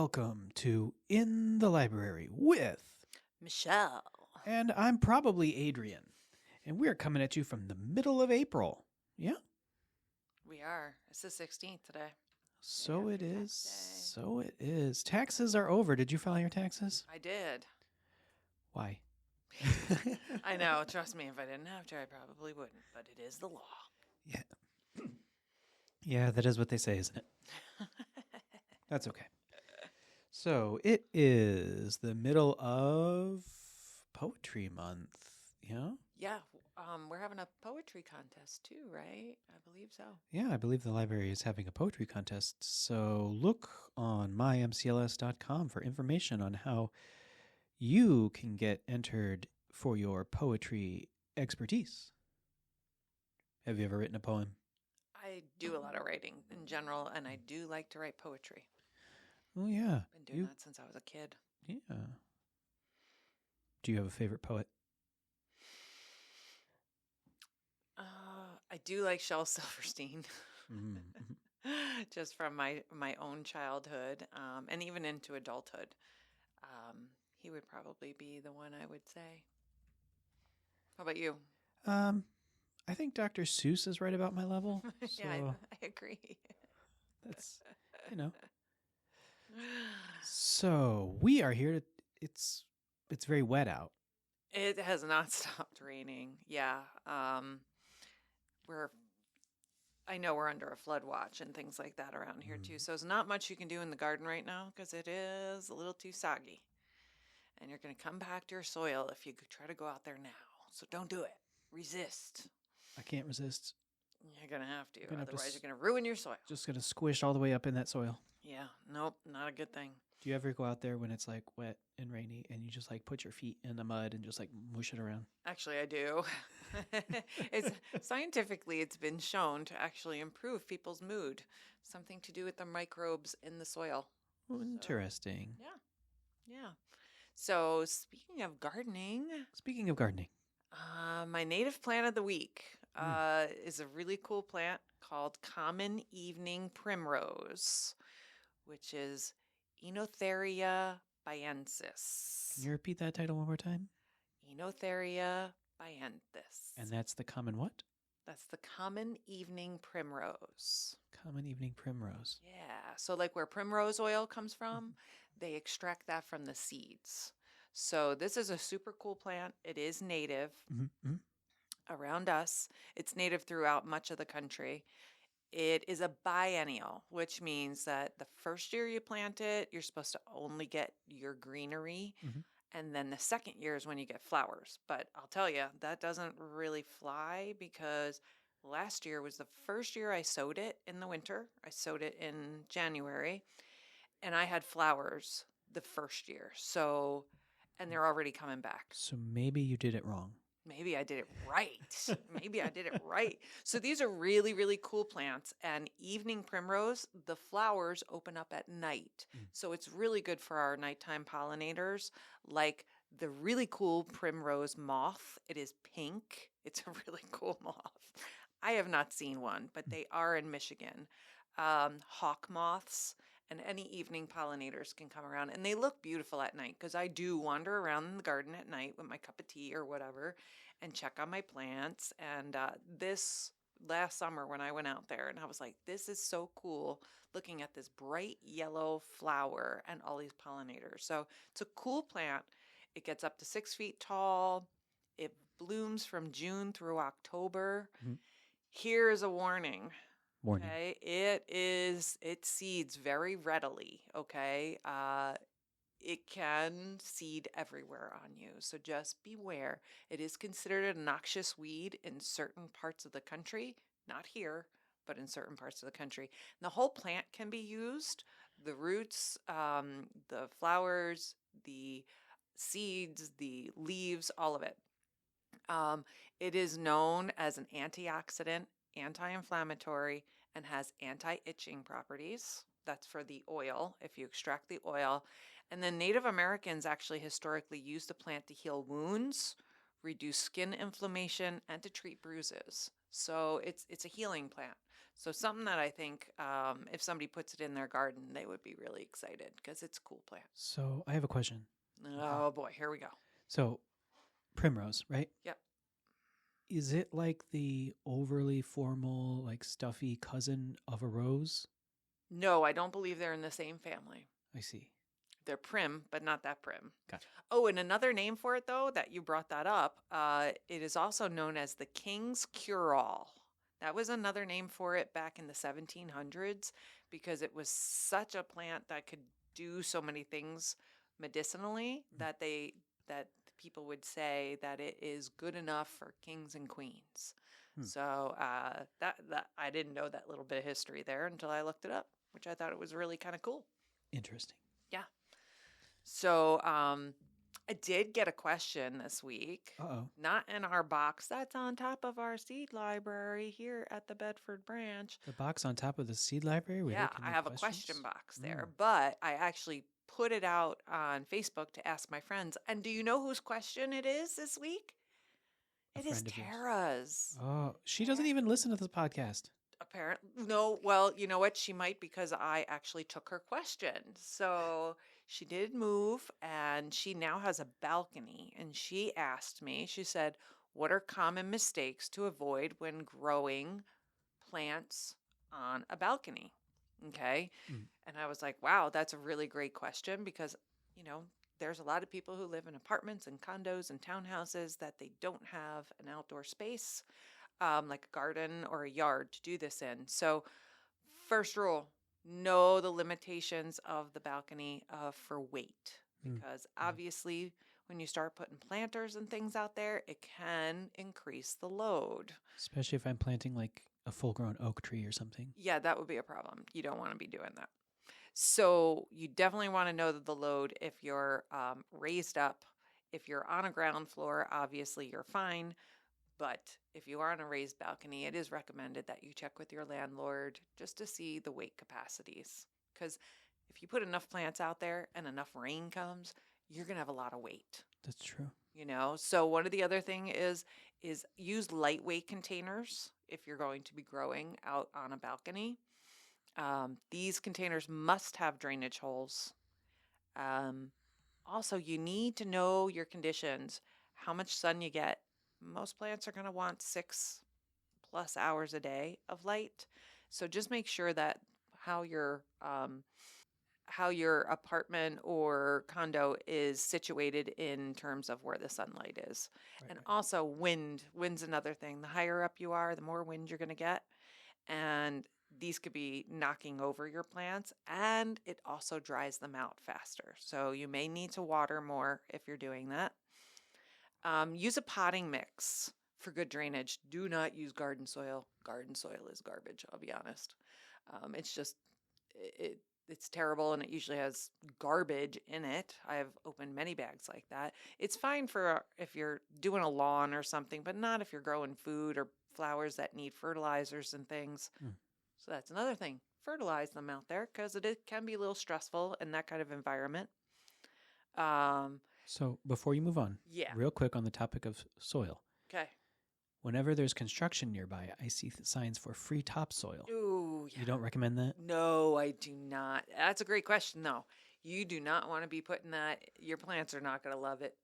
Welcome to In the Library with Michelle. And I'm probably Adrian. And we're coming at you from the middle of April. Yeah? We are. It's the 16th today. So Yeah, it for is. tax day. So it is. Taxes are over. Did you file your taxes? I did. Why? I know. Trust me, if I didn't have to, I probably wouldn't. But it is the law. Yeah. Yeah, that is what they say, isn't it? That's okay. So it is the middle of Poetry Month. Yeah? Yeah. We're having a poetry contest too, right? I believe so. Yeah, I believe the library is having a poetry contest. So look on mymcls.com for information on how you can get entered for your poetry expertise. Have you ever written a poem? I do a lot of writing in general, and I do like to write poetry. Oh, yeah. I've been doing that since I was a kid. Yeah. Do you have a favorite poet? I do like Shel Silverstein. Mm-hmm. Just from my own childhood and even into adulthood. He would probably be the one I would say. How about you? I think Dr. Seuss is right about my level. So Yeah, I agree. that's, So we are here to, it's very wet out. It has not stopped raining. Yeah. I know we're under a flood watch and things like that around here too. So there's not much you can do in the garden right now because it is a little too soggy. And you're going to come back to your soil if you try to go out there now. So don't do it. Resist. I can't resist. You're going to have to. Gonna have to Otherwise, you're going to ruin your soil. Just going to squish all the way up in that soil. Yeah. Nope. Not a good thing. Do you ever go out there when it's like wet and rainy and you just like put your feet in the mud and just like mush it around? Actually, I do. Scientifically, it's been shown to actually improve people's mood. Something to do with the microbes in the soil. Oh, interesting. Yeah. So speaking of gardening. Speaking of gardening. My native plant of the week is a really cool plant called common evening primrose, which is Enotheria baiensis. Can you repeat that title one more time? Enotheria baiensis. And that's the common what? That's the common evening primrose. Common evening primrose. Yeah. So like where primrose oil comes from, they extract that from the seeds. So this is a super cool plant. It is native around us. It's native throughout much of the country. It is a biennial, which means that the first year you plant it, you're supposed to only get your greenery. And then the second year is when you get flowers. But I'll tell you, that doesn't really fly because last year was the first year I sowed it in the winter. I sowed it in January, and I had flowers the first year. So, and they're already coming back. So maybe you did it wrong. Maybe I did it right. Maybe I did it right. So these are really, really cool plants. And evening primrose, the flowers open up at night. So it's really good for our nighttime pollinators, like the really cool primrose moth. It is pink. It's a really cool moth. I have not seen one, but they are in Michigan. Hawk moths. And any evening pollinators can come around. And they look beautiful at night because I do wander around in the garden at night with my cup of tea or whatever and check on my plants. And this last summer when I went out there and I was like, this is so cool looking at this bright yellow flower and all these pollinators. So it's a cool plant. It gets up to 6 feet tall. It blooms from June through October. Here's a warning. Okay, it seeds very readily. Okay, it can seed everywhere on you, so just beware. It is considered a noxious weed in certain parts of the country, not here, but in certain parts of the country. And the whole plant can be used: the roots, the flowers, the seeds, the leaves, all of it. It is known as an antioxidant, anti-inflammatory, and has anti-itching properties. That's for the oil, if you extract the oil. And then Native Americans actually historically used the plant to heal wounds, reduce skin inflammation, and to treat bruises. So it's a healing plant. So something that I think if somebody puts it in their garden, they would be really excited because it's a cool plant. So I have a question. Oh boy, here we go. So primrose, right? Yep. Is it like the overly formal, like stuffy cousin of a rose? No, I don't believe they're in the same family. I see. They're prim, but not that prim. Gotcha. Oh, and another name for it, though, that you brought that up, it is also known as the King's Cure-All. That was another name for it back in the 1700s because it was such a plant that could do so many things medicinally that people would say that it is good enough for kings and queens. So that I didn't know that little bit of history there until I looked it up, which I thought it was really kind of cool. Interesting. Yeah. So I did get a question this week. Uh-oh. Not in our box. That's on top of our seed library here at the Bedford branch. The box on top of the seed library? Yeah, I have a question box there, but I actually put it out on Facebook to ask my friends. And do you know whose question it is this week? It is Tara's. Oh, she doesn't even listen to this podcast. Apparently, no. Well, you know what? She might because I actually took her question. So she did move and she now has a balcony. And she asked me, she said, what are common mistakes to avoid when growing plants on a balcony? Okay. And I was like, wow, that's a really great question because, there's a lot of people who live in apartments and condos and townhouses that they don't have an outdoor space, like a garden or a yard to do this in. So first rule, know the limitations of the balcony for weight, because obviously when you start putting planters and things out there, it can increase the load. Especially if I'm planting like a full-grown oak tree or something. Yeah, that would be a problem. You don't want to be doing that. So you definitely want to know the load if you're raised up. If you're on a ground floor, obviously you're fine. But if you are on a raised balcony, it is recommended that you check with your landlord just to see the weight capacities. Because if you put enough plants out there and enough rain comes, you're going to have a lot of weight. That's true. So one of the other thing is use lightweight containers if you're going to be growing out on a balcony. These containers must have drainage holes. Also, you need to know your conditions, how much sun you get. Most plants are going to want 6+ hours a day of light. So just make sure that how your apartment or condo is situated in terms of where the sunlight is. And also wind's another thing. The higher up you are, the more wind you're going to get. And these could be knocking over your plants, and it also dries them out faster. So you may need to water more if you're doing that. Use a potting mix for good drainage. Do not use garden soil. Garden soil is garbage, I'll be honest. It's just, it's terrible, and it usually has garbage in it. I've opened many bags like that. It's fine for if you're doing a lawn or something, but not if you're growing food or flowers that need fertilizers and things. So that's another thing. Fertilize them out there because it can be a little stressful in that kind of environment. So before you move on, real quick on the topic of soil. Okay. Whenever there's construction nearby, I see signs for free topsoil. Ooh, yeah. You don't recommend that? No, I do not. That's a great question, though. You do not want to be putting that. Your plants are not going to love it,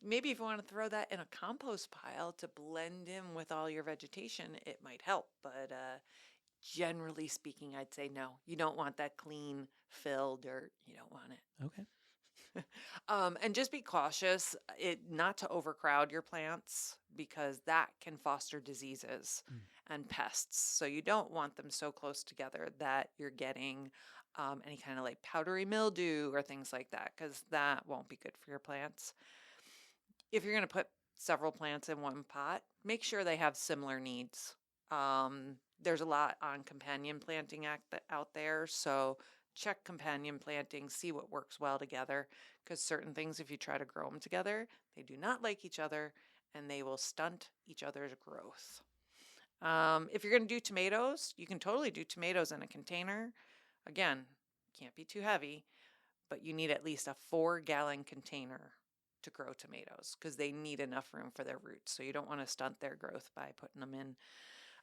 Maybe if you want to throw that in a compost pile to blend in with all your vegetation, it might help. But generally speaking, I'd say no. You don't want that clean fill dirt. You don't want it. Okay. And just be cautious not to overcrowd your plants because that can foster diseases and pests. So you don't want them so close together that you're getting any kind of like powdery mildew or things like that, because that won't be good for your plants. If you're going to put several plants in one pot, make sure they have similar needs. There's a lot on companion planting out there, so check companion planting, see what works well together, because certain things, if you try to grow them together, they do not like each other and they will stunt each other's growth. If you're going to do tomatoes, you can totally do tomatoes in a container. Again, can't be too heavy, but you need at least a 4-gallon container to grow tomatoes because they need enough room for their roots. So you don't want to stunt their growth by putting them in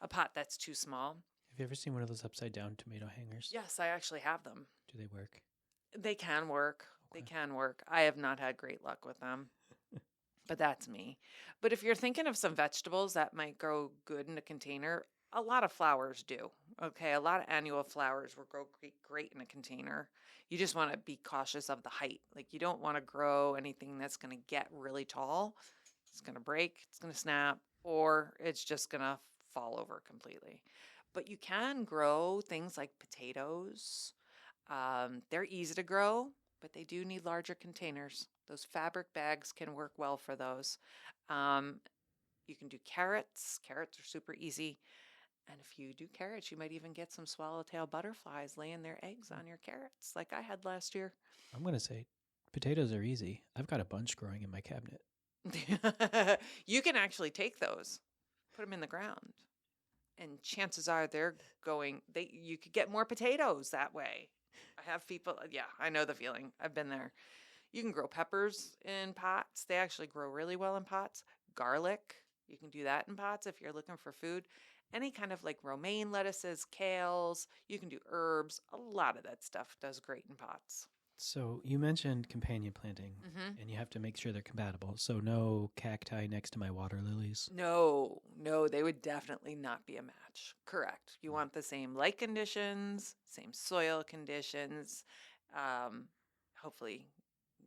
a pot that's too small. Have you ever seen one of those upside down tomato hangers? Yes, I actually have them. Do they work? They can work. Okay. They can work. I have not had great luck with them, but that's me. But if you're thinking of some vegetables that might grow good in a container, a lot of flowers do. Okay, a lot of annual flowers will grow great in a container. You just want to be cautious of the height. Like you don't want to grow anything that's going to get really tall. It's going to break, it's going to snap, or it's just going to fall over completely. But you can grow things like potatoes. They're easy to grow, but they do need larger containers. Those fabric bags can work well for those. You can do carrots. Carrots are super easy. And if you do carrots, you might even get some swallowtail butterflies laying their eggs on your carrots like I had last year. I'm going to say potatoes are easy. I've got a bunch growing in my cabinet. You can actually take those, put them in the ground, and chances are you could get more potatoes that way. I have people, yeah, I know the feeling. I've been there. You can grow peppers in pots. They actually grow really well in pots. Garlic, you can do that in pots if you're looking for food. Any kind of like romaine lettuces, kales, you can do herbs. A lot of that stuff does great in pots. So you mentioned companion planting, and you have to make sure they're compatible. So no cacti next to my water lilies. No, they would definitely not be a match. Correct. You want the same light conditions, same soil conditions. Hopefully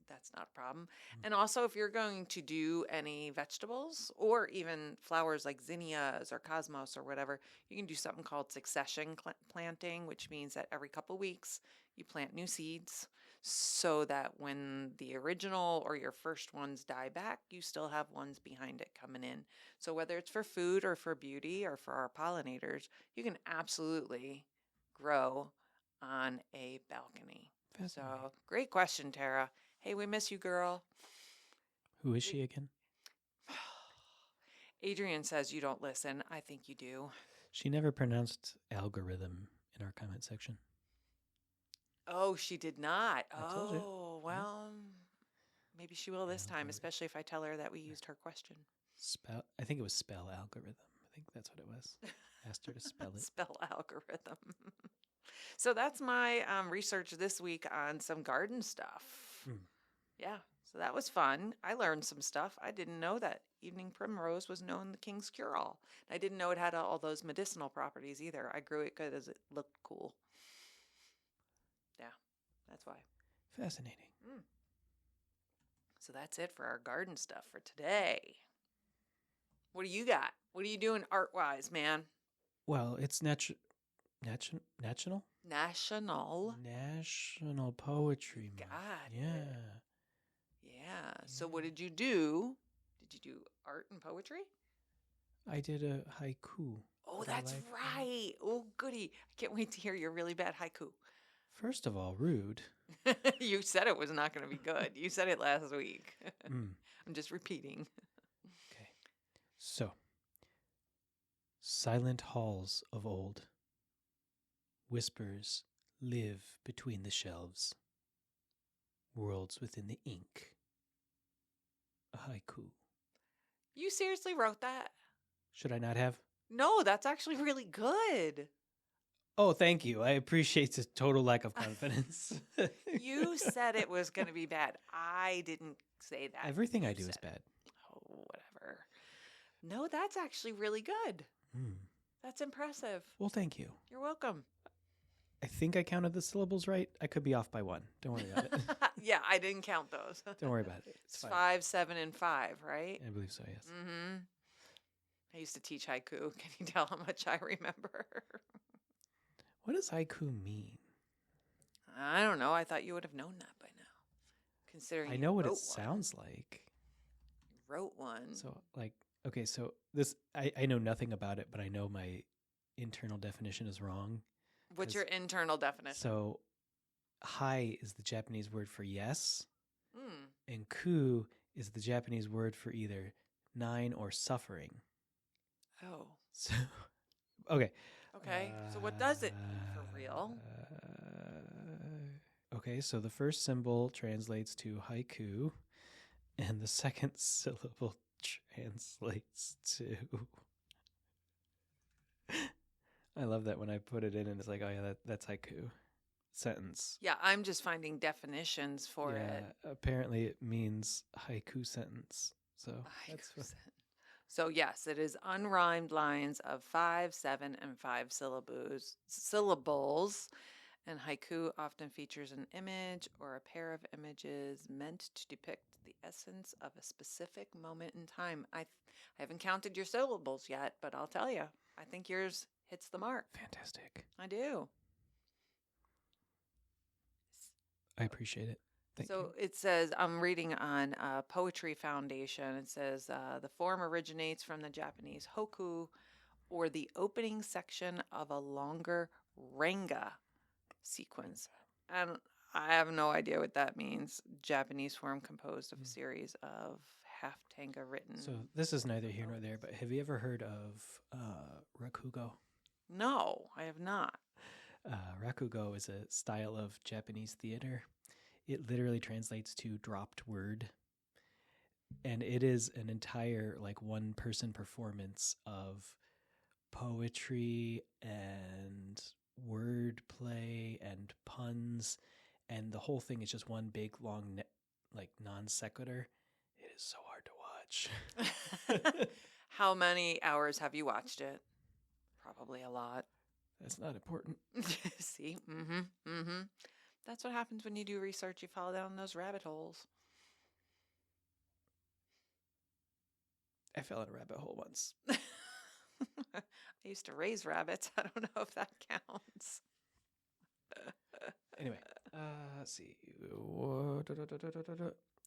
that's not a problem. And also if you're going to do any vegetables or even flowers like zinnias or cosmos or whatever, you can do something called succession planting, which means that every couple weeks you plant new seeds so that when the original or your first ones die back, you still have ones behind it coming in. So whether it's for food or for beauty or for our pollinators, you can absolutely grow on a balcony. So great question, Tara. Hey, we miss you, girl. Who is she again? Adrian says you don't listen. I think you do. She never pronounced algorithm in our comment section. Oh, she did not. I told you. Oh, well, maybe she will this time, especially if I tell her that we used her question. I think it was spell algorithm. I think that's what it was. Asked her to spell it. Spell algorithm. So that's my research this week on some garden stuff. Yeah, so that was fun. I learned some stuff. I didn't know that evening primrose was known the king's cure-all. I didn't know it had all those medicinal properties either. I grew it because it looked cool. Yeah, that's why. Fascinating. So that's it for our garden stuff for today. What do you got? What are you doing art-wise, man? Well, it's national poetry month. God. Yeah. Yeah. So what did you do? Did you do art and poetry? I did a haiku. Oh, that's right. Oh, goody. I can't wait to hear your really bad haiku. First of all, rude. You said it was not going to be good. You said it last week. I'm just repeating. Okay. So, silent halls of old, whispers live between the shelves, worlds within the ink. A haiku. You seriously wrote that? Should I not have? No, that's actually really good. Oh, thank you. I appreciate the total lack of confidence. You said it was going to be bad. I didn't say that. Everything I do is bad. Oh, whatever. No, that's actually really good. That's impressive. Well, thank you. You're welcome. I think I counted the syllables right. I could be off by one. Don't worry about it. Yeah, I didn't count those. Don't worry about it. It's 5, 7, and 5, right? I believe so, yes. I used to teach haiku. Can you tell how much I remember? What does haiku mean? I don't know. I thought you would have known that by now. Considering I know what it sounds like. You wrote one. So, like, okay, so this, I know nothing about it, but I know my internal definition is wrong. What's your internal definition? So, hai is the Japanese word for yes, and ku is the Japanese word for either 9 or suffering. Oh. So, okay. Okay, so what does it mean for real? Okay, so the first symbol translates to haiku, and the second syllable translates to. I love that when I put it in and it's like, oh yeah, that's haiku. Sentence. Yeah, I'm just finding definitions for it. Apparently it means haiku sentence. So that's what. So yes, it is unrhymed lines of 5, 7, and 5 syllables. And haiku often features an image or a pair of images meant to depict the essence of a specific moment in time. I haven't counted your syllables yet, but I'll tell you, I think yours hits the mark. Fantastic. I do. I appreciate it. Thank you. It says, I'm reading on Poetry Foundation. It says the form originates from the Japanese hoku, or the opening section of a longer ranga sequence. And I have no idea what that means. Japanese form composed of a series of half tanga written. So this is neither here nor there, but have you ever heard of rakugo? No, I have not. Rakugo is a style of Japanese theater. It literally translates to dropped word. And it is an entire one-person performance of poetry and wordplay and puns. And the whole thing is just one big, long, non sequitur. It is so hard to watch. How many hours have you watched it? Probably a lot. That's not important. See? That's what happens when you do research. You fall down those rabbit holes. I fell in a rabbit hole once. I used to raise rabbits. I don't know if that counts. Anyway, let's see.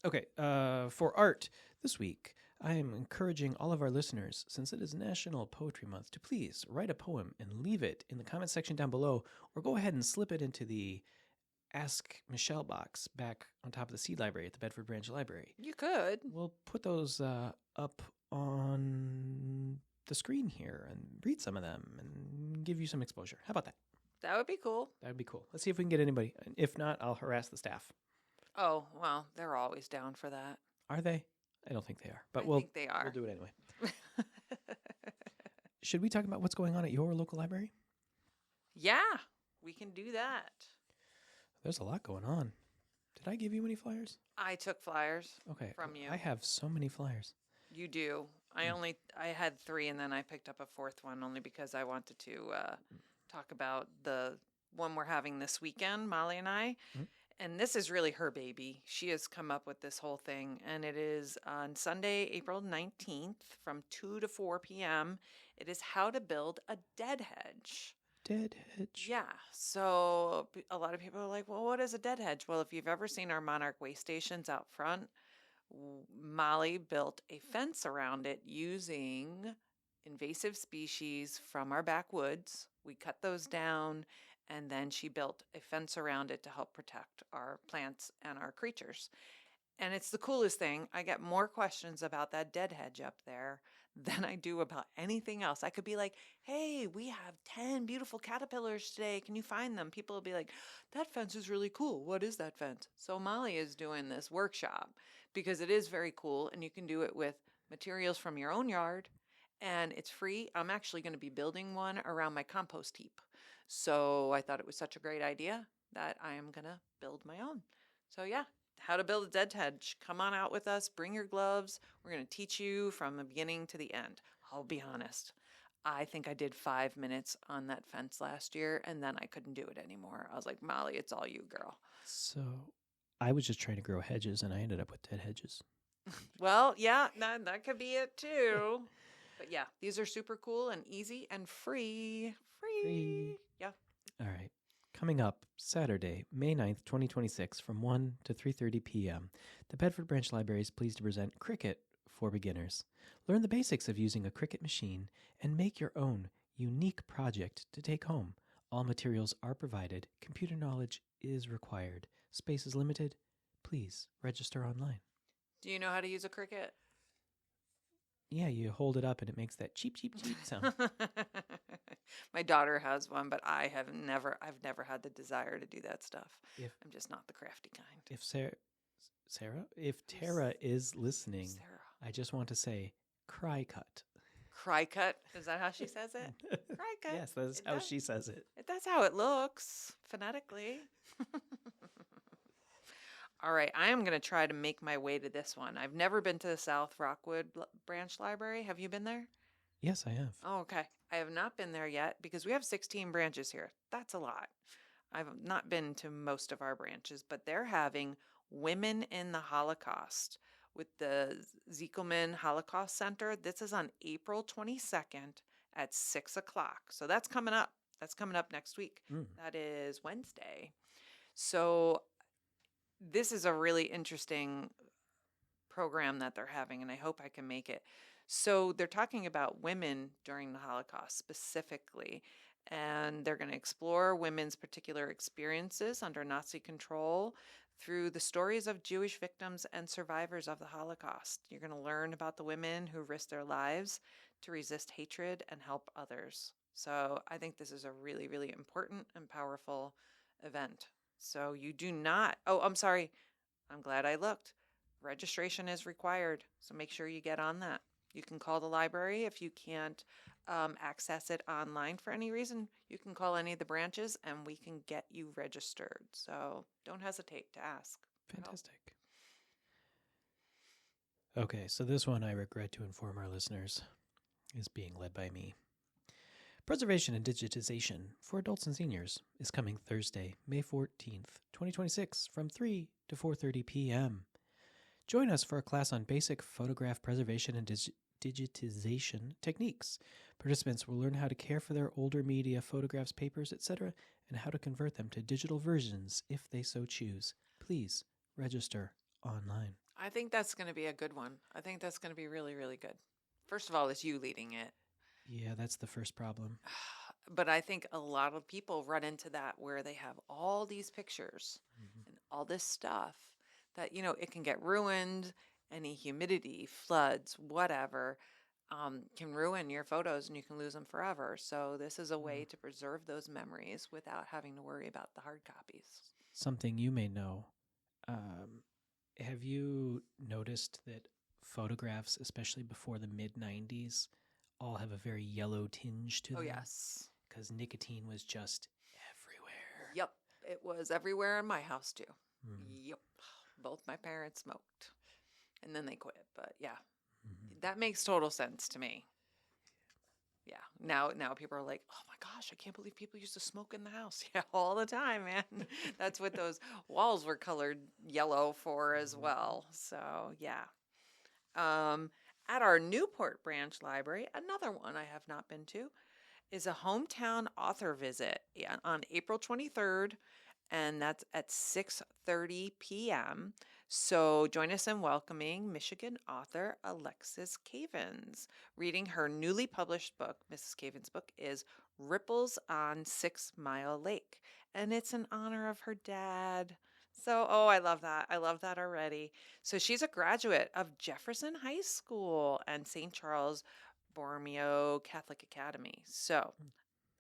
Okay, for art this week, I am encouraging all of our listeners, since it is National Poetry Month, to please write a poem and leave it in the comment section down below, or go ahead and slip it into the Ask Michelle box back on top of the seed library at the Bedford Branch Library. You could. We'll put those up on the screen here and read some of them and give you some exposure. How about that? That would be cool. That would be cool. Let's see if we can get anybody. If not, I'll harass the staff. Oh, well, they're always down for that. Are they? I don't think they are. But I think they are. We'll do it anyway. Should we talk about what's going on at your local library? Yeah, we can do that. There's a lot going on. Did I give you any flyers? I took flyers from you. I have so many flyers. You do. I had 3, and then I picked up a 4th one only because I wanted to talk about the one we're having this weekend, Molly and I. Mm-hmm. And this is really her baby. She has come up with this whole thing, and it is on Sunday, April 19th from 2 to 4 p.m. It is how to build a dead hedge. Dead hedge. Yeah. So a lot of people are like, well, what is a dead hedge? Well, if you've ever seen our Monarch way stations out front, Molly built a fence around it using invasive species from our backwoods. We cut those down, and then she built a fence around it to help protect our plants and our creatures. And it's the coolest thing. I get more questions about that dead hedge up there than I do about anything else. I could be like, hey, we have 10 beautiful caterpillars today. Can you find them? People will be like, that fence is really cool. What is that fence? So Molly is doing this workshop because it is very cool, and you can do it with materials from your own yard, and it's free. I'm actually going to be building one around my compost heap. So I thought it was such a great idea that I am going to build my own. So yeah, how to build a dead hedge. Come on out with us. Bring your gloves. We're going to teach you from the beginning to the end. I'll be honest. I think I did 5 minutes on that fence last year, and then I couldn't do it anymore. I was like, Molly, it's all you, girl. So I was just trying to grow hedges, and I ended up with dead hedges. Well, yeah, that could be it too. But yeah, these are super cool and easy and free. Free. Yeah. All right. Coming up Saturday, May 9th, 2026, from 1 to 3:30 p.m., the Bedford Branch Library is pleased to present Cricut for Beginners. Learn the basics of using a Cricut machine and make your own unique project to take home. All materials are provided. Computer knowledge is required. Space is limited. Please register online. Do you know how to use a Cricut? Yeah, you hold it up and it makes that cheep, cheep, cheep sound. My daughter has one, but I've never had the desire to do that stuff. I'm just not the crafty kind. If Sarah, if Tara is listening, Sarah. I just want to say, cry cut. Cry cut. Is that how she says it? Cry cut. Yes, that's how she says it. That's how it looks phonetically. All right, I am going to try to make my way to this one. I've never been to the South Rockwood Branch Library. Have you been there? Yes, I have. Oh, okay. I have not been there yet because we have 16 branches here. That's a lot. I've not been to most of our branches, but they're having Women in the Holocaust with the Ziekelman Holocaust Center. This is on April 22nd at 6 o'clock. So that's coming up. That's coming up next week. That is Wednesday. So this is a really interesting program that they're having, and I hope I can make it. So they're talking about women during the Holocaust specifically, and they're going to explore women's particular experiences under Nazi control through the stories of Jewish victims and survivors of the Holocaust. You're going to learn about the women who risked their lives to resist hatred and help others. So I think this is a really, really important and powerful event. So you do not, oh, I'm sorry. I'm glad I looked. Registration is required, so make sure you get on that. You can call the library if you can't access it online for any reason. You can call any of the branches and we can get you registered. So don't hesitate to ask. Fantastic. Okay, so this one, I regret to inform our listeners, is being led by me. Preservation and Digitization for Adults and Seniors is coming Thursday, May 14th, 2026, from 3 to 4:30 p.m. Join us for a class on basic photograph preservation and digitization techniques. Participants will learn how to care for their older media, photographs, papers, etc., and how to convert them to digital versions if they so choose. Please register online. I think that's going to be a good one. I think that's going to be really, really good. First of all, it's you leading it. Yeah, that's the first problem. But I think a lot of people run into that where they have all these pictures and all this stuff that, you know, it can get ruined. Any humidity, floods, whatever, can ruin your photos and you can lose them forever. So this is a way to preserve those memories without having to worry about the hard copies. Something you may know. Have you noticed that photographs, especially before the mid-90s, all have a very yellow tinge to them? Oh, yes. Because nicotine was just everywhere. Yep. It was everywhere in my house, too. Yep. Both my parents smoked. And then they quit. But, yeah, that makes total sense to me. Yeah. Now people are like, oh, my gosh, I can't believe people used to smoke in the house. Yeah, all the time, man. That's what those walls were colored yellow for as well. So, yeah. At our Newport Branch Library, another one I have not been to, is a hometown author visit on April 23rd, and that's at 6:30 p.m. So join us in welcoming Michigan author Alexis Cavins, reading her newly published book. Mrs. Cavins' book is Ripples on 6 Mile Lake, and it's in honor of her dad. So, I love that. I love that already. So she's a graduate of Jefferson High School and St. Charles Borromeo Catholic Academy. So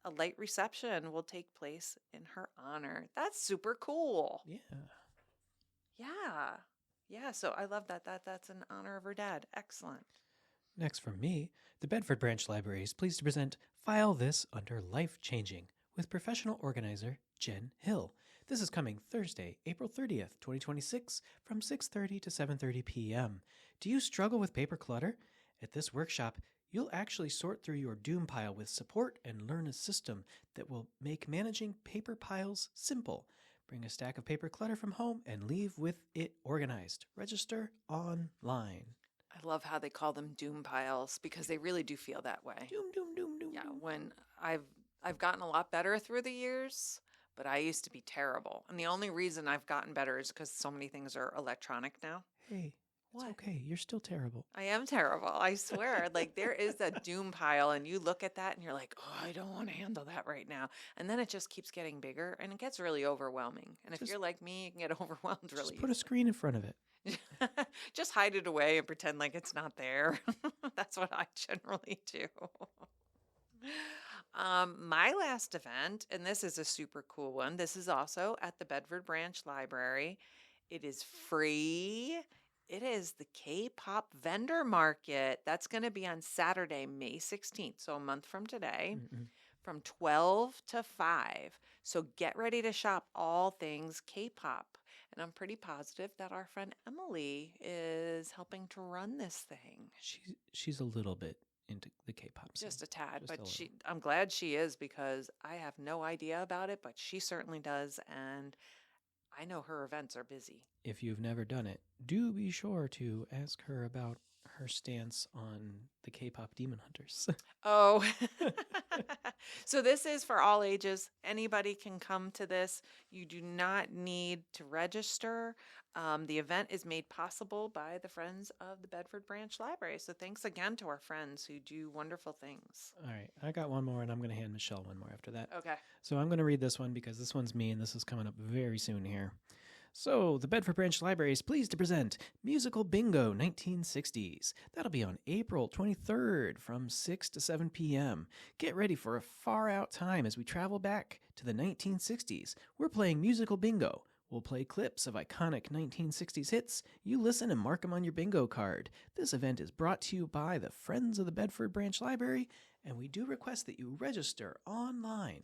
a light reception will take place in her honor. That's super cool. Yeah. So I love that. That's in honor of her dad. Excellent. Next from me, the Bedford Branch Library is pleased to present File This Under Life Changing with professional organizer Jen Hill. This is coming Thursday, April 30th, 2026, from 6:30 to 7:30 p.m. Do you struggle with paper clutter? At this workshop, you'll actually sort through your doom pile with support and learn a system that will make managing paper piles simple. Bring a stack of paper clutter from home and leave with it organized. Register online. I love how they call them doom piles because they really do feel that way. Doom. Yeah, when I've gotten a lot better through the years, but I used to be terrible. And the only reason I've gotten better is because so many things are electronic now. Hey, what? It's okay. You're still terrible. I am terrible. I swear. Like there is a doom pile and you look at that and you're like, oh, I don't want to handle that right now. And then it just keeps getting bigger and it gets really overwhelming. And if you're like me, you can get overwhelmed really Just put a screen in front of it. Just hide it away and pretend like it's not there. That's what I generally do. My last event, and this is a super cool one. This is also at the Bedford Branch Library, It is free. It is the K-pop vendor market. That's going to be on Saturday, May 16th, so a month from today, from 12 to 5. So get ready to shop all things K-pop. And I'm pretty positive that our friend Emily is helping to run this thing. She's a little bit into the K-pop scene. Just a tad, Just but a I'm glad she is, because I have no idea about it, but she certainly does, and I know her events are busy. If you've never done it, do be sure to ask her about her stance on the K-pop Demon Hunters. Oh, so this is for all ages. Anybody can come to this. You do not need to register. The event is made possible by the Friends of the Bedford Branch Library. So thanks again to our friends who do wonderful things. All right, I got one more, and I'm going to hand Michelle one more after that. Okay. So I'm going to read this one because this one's me, and this is coming up very soon here. So, the Bedford Branch Library is pleased to present Musical Bingo 1960s. That'll be on April 23rd from 6 to 7 p.m. Get ready for a far-out time as we travel back to the 1960s. We're playing Musical Bingo. We'll play clips of iconic 1960s hits. You listen and mark them on your bingo card. This event is brought to you by the Friends of the Bedford Branch Library, and we do request that you register online.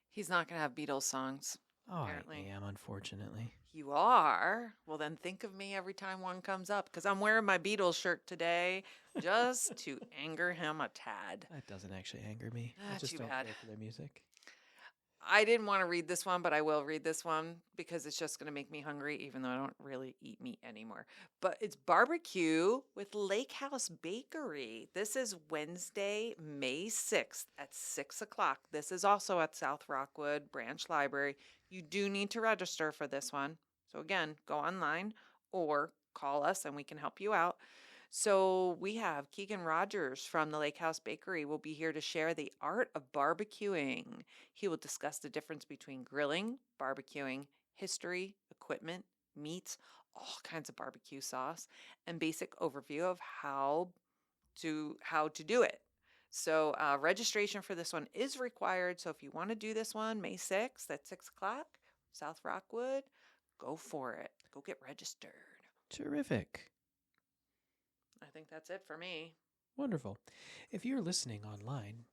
He's not going to have Beatles songs. Oh, Apparently. I am, unfortunately. You are? Well, then think of me every time one comes up, because I'm wearing my Beatles shirt today just to anger him a tad. That doesn't actually anger me. I just too don't bad. care for their music. I didn't want to read this one, but I will read this one because it's just going to make me hungry, even though I don't really eat meat anymore. But it's barbecue with Lake House Bakery. This is Wednesday, May 6th at 6 o'clock. This is also at South Rockwood Branch Library. You do need to register for this one. So again, go online or call us and we can help you out. So we have Keegan Rogers from the Lake House Bakery will be here to share the art of barbecuing. He will discuss the difference between grilling, barbecuing, history, equipment, meats, all kinds of barbecue sauce, and basic overview of how to do it. So registration for this one is required. So if you want to do this one, May 6th at 6 o'clock, South Rockwood, go for it. Go get registered. Terrific. I think that's it for me. Wonderful. If you're listening online,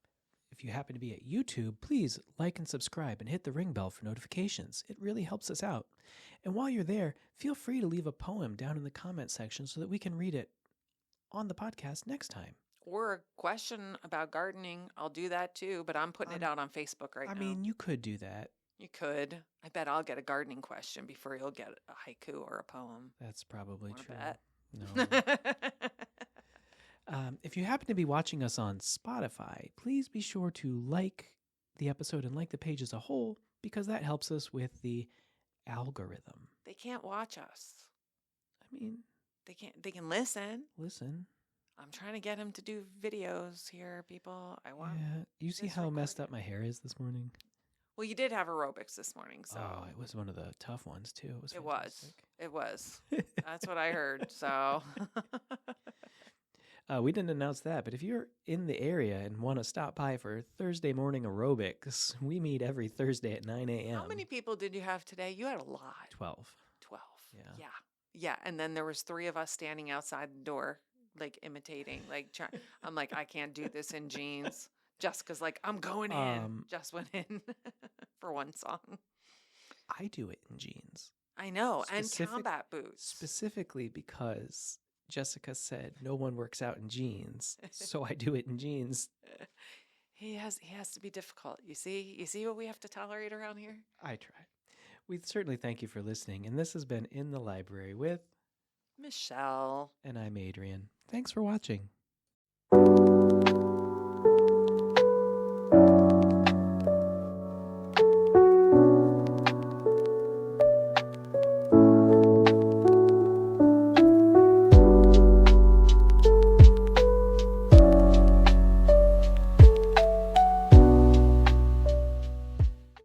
if you happen to be at YouTube, please like and subscribe and hit the ring bell for notifications. It really helps us out. And while you're there, feel free to leave a poem down in the comment section so that we can read it on the podcast next time. Or a question about gardening. I'll do that too, but I'm putting it out on Facebook right now. I mean, you could do that. You could. I bet I'll get a gardening question before you'll get a haiku or a poem. That's probably Wanna true. bet? No. If you happen to be watching us on Spotify, please be sure to like the episode and like the page as a whole, because that helps us with the algorithm. They can't watch us. I mean, They can listen. Listen. I'm trying to get him to do videos here, people. I want. Yeah. You see this how messed up recorded. my hair is this morning? Well, you did have aerobics this morning, so Oh, it was one of the tough ones too. It was. it was. fantastic. It was. That's what I heard. So We didn't announce that, but if you're in the area and want to stop by for Thursday morning aerobics, we meet every Thursday at 9 a.m. how many people did you have today? You had a lot. 12. 12. Yeah. Yeah. And then there was 3 of us standing outside the door, like imitating, like I'm like, I can't do this in jeans. Jessica's like, I'm going in. Just went in for one song. I do it in jeans. I know. And combat boots. Specifically because Jessica said no one works out in jeans, so I do it in jeans. He has to be difficult. You see what we have to tolerate around here? I try. We certainly thank you for listening, and this has been In the Library with Michelle. And I'm Adrian. Thanks for watching.